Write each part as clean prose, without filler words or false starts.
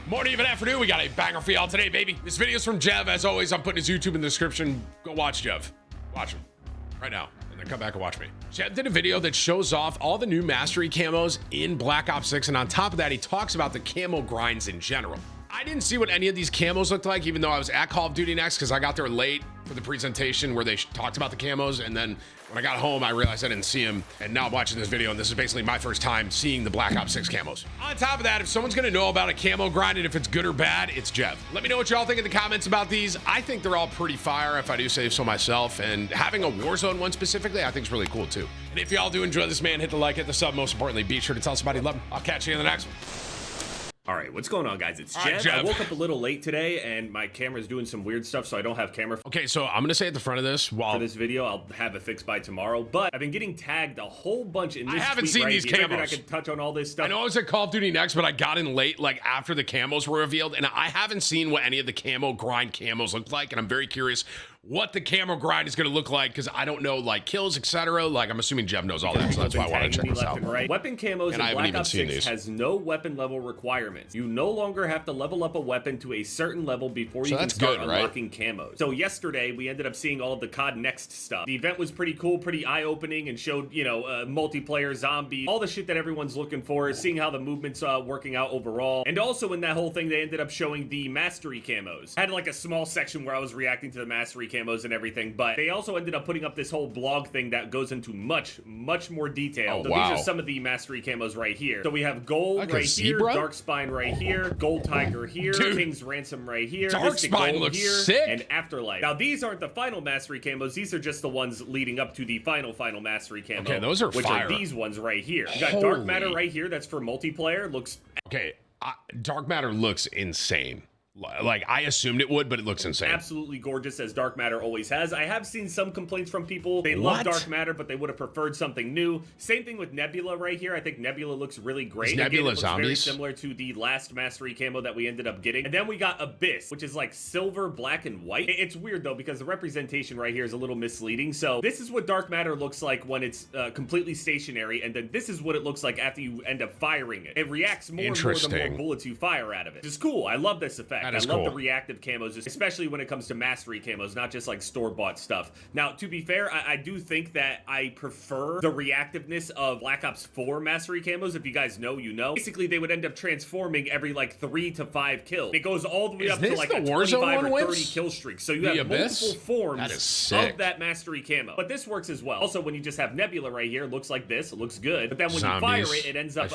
Morning, even afternoon, we got a banger for y'all today, baby. This video is from Jev. As always, I'm putting his YouTube in the description. Go watch Jev. Watch him right now, and then come back and watch me. Jev did a video that shows off all the new mastery camos in Black Ops 6, and on top of that, he talks about the camo grinds in general. I didn't see what any of these camos looked like, even though I was at Call of Duty Next, because I got there late for the presentation where they talked about the camos, and then when I got home, I realized I didn't see them, and now I'm watching this video, and this is basically my first time seeing the Black Ops 6 camos. On top of that, if someone's gonna know about a camo grind and if it's good or bad, it's Jev. Let me know what y'all think in the comments about these. I think they're all pretty fire, if I do say so myself, and having a Warzone one specifically, I think is really cool too. And if y'all do enjoy this, man, hit the like, hit the sub, most importantly, be sure to tell somebody you love them. I'll catch you in the next one. All right, what's going on, guys? It's Jev. I woke up a little late today, and my camera's doing some weird stuff, so I don't have camera. Okay, so I'm gonna say at the front of this, for this video, I'll have it fixed by tomorrow. But I've been getting tagged a whole bunch in this. I haven't seen these camos. I could touch on all this stuff. I know I was at Call of Duty Next, but I got in late, like after the camos were revealed, and I haven't seen what any of the camo grind camos look like, and I'm very curious what the camo grind is going to look like, because I don't know, like, kills, etc. Like, I'm assuming Jev knows all that, so that's why I want to check this out. Right. Weapon camos in Black Ops 6 has no weapon level requirements. You no longer have to level up a weapon to a certain level before you can start unlocking camos. So yesterday, we ended up seeing all of the COD Next stuff. The event was pretty cool, pretty eye-opening, and showed, you know, multiplayer, zombie, all the shit that everyone's looking for, seeing how the movement's working out overall. And also in that whole thing, they ended up showing the mastery camos. I had like a small section where I was reacting to the mastery camos and everything, but they also ended up putting up this whole blog thing that goes into much more detail. So these are some of the mastery camos right here. So we have gold like right here, dark spine right here, gold tiger here, King's ransom right here, dark spine looks here, sick, and afterlife. Now these aren't the final mastery camos, these are just the ones leading up to the final mastery camo. Okay, those are which fire. Are these ones right here. You got dark matter right here, that's for multiplayer. Looks okay. Dark matter looks insane. Like, I assumed it would, but it looks insane. Absolutely gorgeous, as dark matter always has. I have seen some complaints from people. They love dark matter, but they would have preferred something new. Same thing with Nebula right here. I think Nebula looks really great. Is Nebula looks very similar to the last mastery camo that we ended up getting. And then we got Abyss, which is like silver, black, and white. It's weird though, because the representation right here is a little misleading. So this is what dark matter looks like when it's completely stationary, and then this is what it looks like after you end up firing it. It reacts more and more the more bullets you fire out of it. It's cool. I love this effect. I love the reactive camos, especially when it comes to mastery camos, not just like store-bought stuff. Now, to be fair, I do think that I prefer the reactiveness of Black Ops 4 mastery camos. If you guys know, you know. Basically, they would end up transforming every like 3 to 5 kills. It goes all the way up to like a 25 or 30 kill streak. So you have multiple forms of that mastery camo. But this works as well. Also, when you just have Nebula right here, it looks like this. It looks good. But then when you fire it, it ends up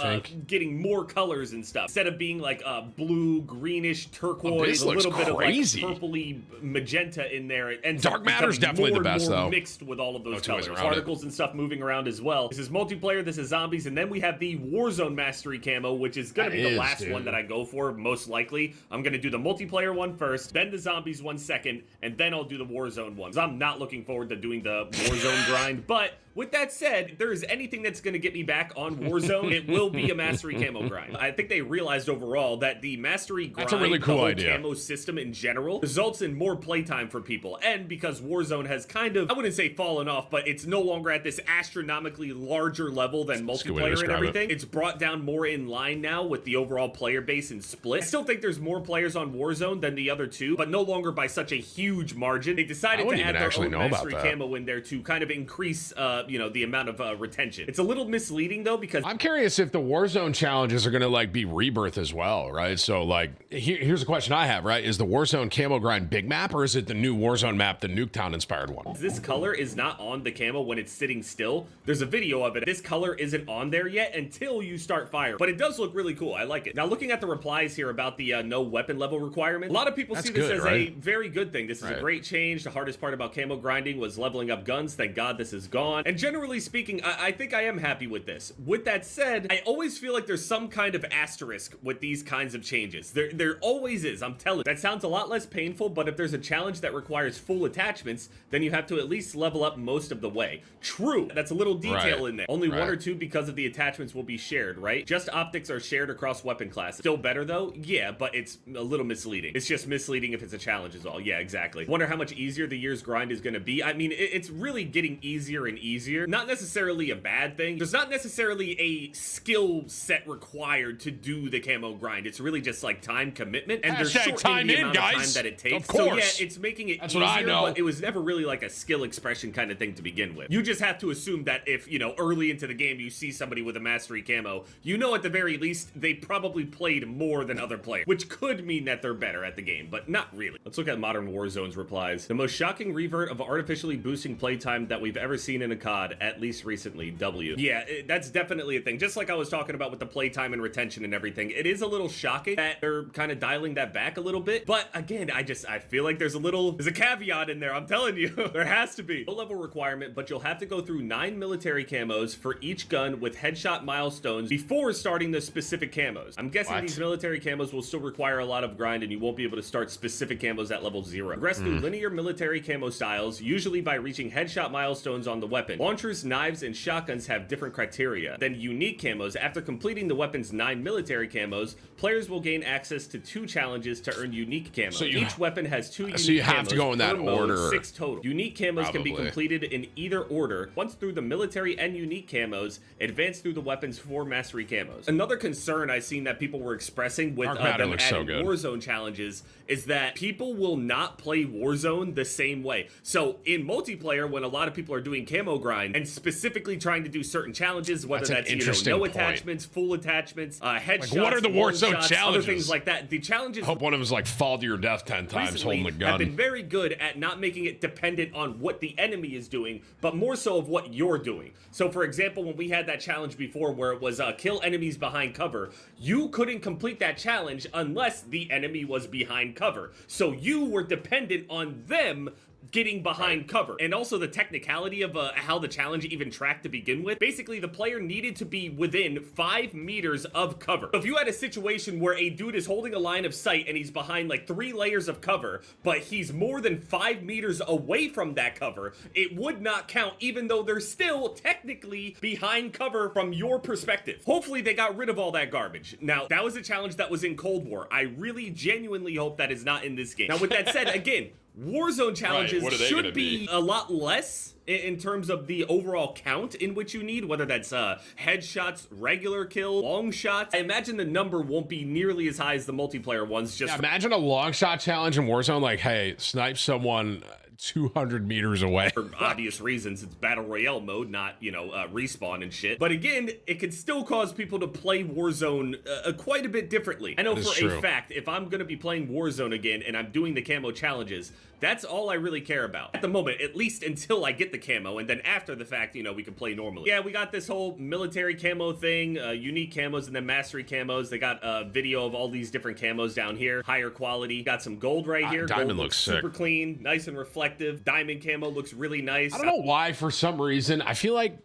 getting more colors and stuff. Instead of being like blue, greenish, turquoise, a little bit of like purpley magenta in there, and dark matter's definitely the best though, mixed with all of those colors, particles and stuff moving around as well. This is multiplayer, this is zombies, and then we have the Warzone mastery camo, which is gonna be the last one that I go for, most likely. I'm gonna do the multiplayer one first, then the zombies one second, and then I'll do the Warzone ones. I'm not looking forward to doing the Warzone grind, but with that said, if there is anything that's going to get me back on Warzone, it will be a mastery camo grind. I think they realized overall that the mastery grind, that's a really cool idea. Camo system in general, results in more playtime for people. And because Warzone has kind of, I wouldn't say fallen off, but it's no longer at this astronomically larger level than multiplayer and everything. It's brought down more in line now with the overall player base and split. I still think there's more players on Warzone than the other two, but no longer by such a huge margin. They decided to add their own mastery camo in there to kind of increase you know, the amount of retention. It's a little misleading though, because I'm curious if the Warzone challenges are gonna like be rebirth as well, right? So like here's a question I have, right? Is the Warzone camo grind big map, or is it the new Warzone map, the Nuketown inspired one? This color is not on the camo when it's sitting still. There's a video of it. This color isn't on there yet until you start firing, but it does look really cool. I like it. Now looking at the replies here about the no weapon level requirement, a lot of people see this as a very good thing. This is a great change. The hardest part about camo grinding was leveling up guns. Thank God this is gone. And generally speaking, I think I am happy with this. With that said, I always feel like there's some kind of asterisk with these kinds of changes. They're always always is, I'm telling you. That sounds a lot less painful, but if there's a challenge that requires full attachments, then you have to at least level up most of the way. True, that's a little detail in there. Only one or two because of the attachments will be shared, right? Just optics are shared across weapon classes. Still better though? Yeah, but it's a little misleading. It's just misleading if it's a challenge is all. Yeah, exactly. Wonder how much easier the year's grind is gonna be. I mean, it's really getting easier and easier. Not necessarily a bad thing. There's not necessarily a skill set required to do the camo grind. It's really just like time commitment, and there's shortening the amount of time that it takes. Of course. So yeah, it's making it easier, but it was never really like a skill expression kind of thing to begin with. You just have to assume that if, you know, early into the game you see somebody with a mastery camo, you know at the very least they probably played more than other players, which could mean that they're better at the game, but not really. Let's look at Modern Warzone's replies. The most shocking revert of artificially boosting playtime that we've ever seen in a COD, at least recently, W. Yeah, that's definitely a thing. Just like I was talking about with the playtime and retention and everything, it is a little shocking that they're kind of dialing that back a little bit, but again, I feel like there's a caveat in there, I'm telling you. There has to be. No level requirement, but you'll have to go through 9 military camos for each gun with headshot milestones before starting the specific camos. I'm guessing these military camos will still require a lot of grind and you won't be able to start specific camos at level 0. Progress through linear military camo styles, usually by reaching headshot milestones on the weapon. Launchers, knives, and shotguns have different criteria. Then unique camos. After completing the weapon's 9 military camos, players will gain access to 2 challenges to earn unique camos. So each weapon has 2 unique camos. So you have to go in that order. 6 total. Unique camos can be completed in either order. Once through the military and unique camos, advance through the weapon's 4 mastery camos. Another concern I've seen that people were expressing with them adding Warzone challenges is that people will not play Warzone the same way. So in multiplayer, when a lot of people are doing camo grind and specifically trying to do certain challenges, whether that's you know, no attachments, full attachments, headshots, like what are the Warzone challenges? Other things like that. The challenges. I hope one of them is like fall to your death 10 times holding the gun. Have been very good at not making it dependent on what the enemy is doing, but more so of what you're doing. So for example, when we had that challenge before where it was kill enemies behind cover, you couldn't complete that challenge unless the enemy was behind cover. So you were dependent on them getting behind cover. And also the technicality of how the challenge even tracked to begin with. Basically, the player needed to be within 5 meters of cover. So if you had a situation where a dude is holding a line of sight and he's behind like 3 layers of cover, but he's more than 5 meters away from that cover, it would not count even though they're still technically behind cover from your perspective. Hopefully they got rid of all that garbage. Now, that was a challenge that was in Cold War. I really genuinely hope that is not in this game. Now, with that said, again, Warzone challenges should be a lot less in terms of the overall count in which you need, whether that's headshots, regular kill, long shots. I imagine the number won't be nearly as high as the multiplayer ones. Just imagine a long shot challenge in Warzone, like, hey, snipe someone 200 meters away. For obvious reasons, it's battle royale mode, not, you know, respawn and shit. But again, it could still cause people to play Warzone quite a bit differently. I know for a fact, if I'm gonna be playing Warzone again and I'm doing the camo challenges, that's all I really care about. At the moment, at least until I get the camo, and then after the fact, you know, we can play normally. Yeah, we got this whole military camo thing, unique camos, and then mastery camos. They got a video of all these different camos down here, higher quality. Got some gold right here. Diamond gold looks super clean, nice and reflective. Diamond camo looks really nice. I don't know why, for some reason, I feel like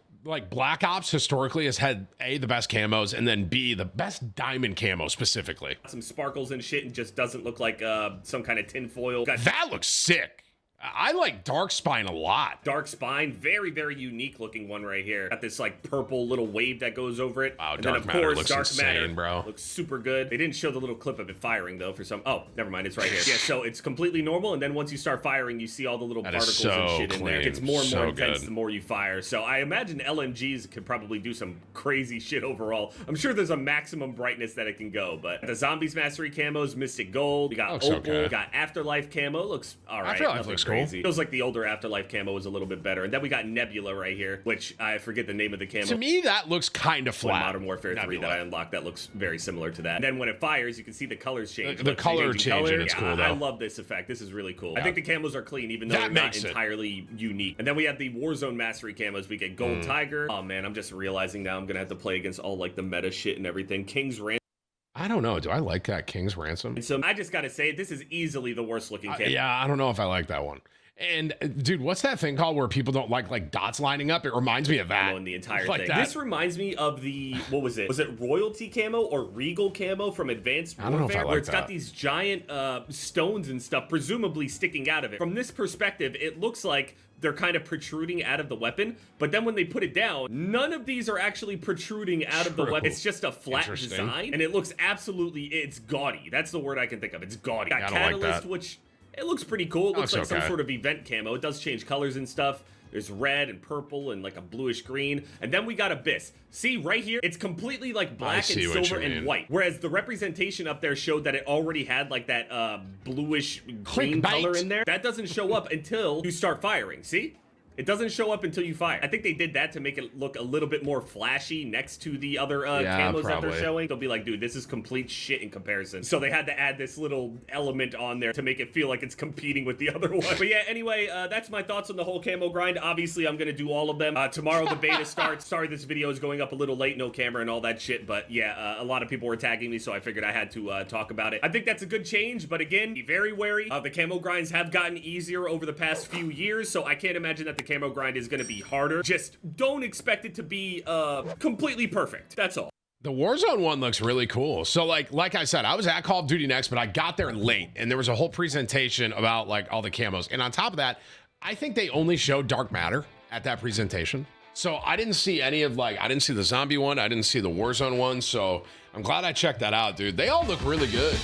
Black Ops historically has had A, the best camos, and then B, the best diamond camo specifically. Some sparkles and shit and just doesn't look like some kind of tinfoil. That looks sick. I like Dark Spine a lot. Dark Spine, very, very unique looking one right here. Got this like purple little wave that goes over it. Wow, and Dark then, of Matter course, looks Dark insane, Matter bro. Looks super good. They didn't show the little clip of it firing though for some. Oh, never mind, it's right here. Yeah, so it's completely normal, and then once you start firing, you see all the little particles and shit in there. It gets more and more intense the more you fire. So I imagine LMGs could probably do some crazy shit overall. I'm sure there's a maximum brightness that it can go, but the Zombies Mastery camos, Mystic Gold, we got Opal, we got Afterlife camo, looks all right. Afterlife looks crazy. Feels like the older Afterlife camo was a little bit better. And then we got Nebula right here, which I forget the name of the camo. To me, that looks kind of flat. Modern Warfare 3 that I unlocked, that looks very similar to that. And then when it fires, you can see the colors change. The color change, and it's cool though. I love this effect. This is really cool. I think the camos are clean, even though they're not entirely unique. And then we have the Warzone Mastery camos. We get Gold Tiger. Oh man, I'm just realizing now I'm gonna have to play against all like the meta shit and everything. King's Ransom. I don't know. Do I like that King's Ransom? And so I just gotta say, this is easily the worst looking camo. Yeah, I don't know if I like that one. And dude, what's that thing called where people don't like dots lining up? It reminds me of that. In the entire like thing. That. This reminds me of the, what was it? Was it Royalty Camo or Regal Camo from Advanced Warfare? I don't know if I like where it's that. got these giant stones and stuff, presumably sticking out of it. From this perspective, it looks like they're kind of protruding out of the weapon, but then when they put it down, none of these are actually protruding out of the weapon. It's just a flat design, and it looks absolutely, it's gaudy. That's the word I can think of. It's gaudy. Got Catalyst, like which it looks pretty cool. It looks like some sort of event camo. It does change colors and stuff. There's red and purple and like a bluish green. And then we got Abyss. See, right here, it's completely like black and silver and white. Whereas the representation up there showed that it already had like that bluish green color in there. That doesn't show up until you start firing. See? It doesn't show up until you fire. I think they did that to make it look a little bit more flashy next to the other camos that they're showing. They'll be like, dude, this is complete shit in comparison. So they had to add this little element on there to make it feel like it's competing with the other one. But yeah, anyway, that's my thoughts on the whole camo grind. Obviously, I'm gonna do all of them. Tomorrow the beta starts. Sorry this video is going up a little late, no camera and all that shit. But yeah, a lot of people were tagging me, so I figured I had to talk about it. I think that's a good change, but again, be very wary. The camo grinds have gotten easier over the past few years, so I can't imagine that the camo grind is going to be harder. Just don't expect it to be completely perfect. That's all. The Warzone one looks really cool. So like I said, I was at Call of Duty Next, but I got there late and there was a whole presentation about like all the camos. And on top of that, I think they only showed Dark Matter at that presentation. So I didn't see any of I didn't see the zombie one. I didn't see the Warzone one. So I'm glad I checked that out, dude. They all look really good.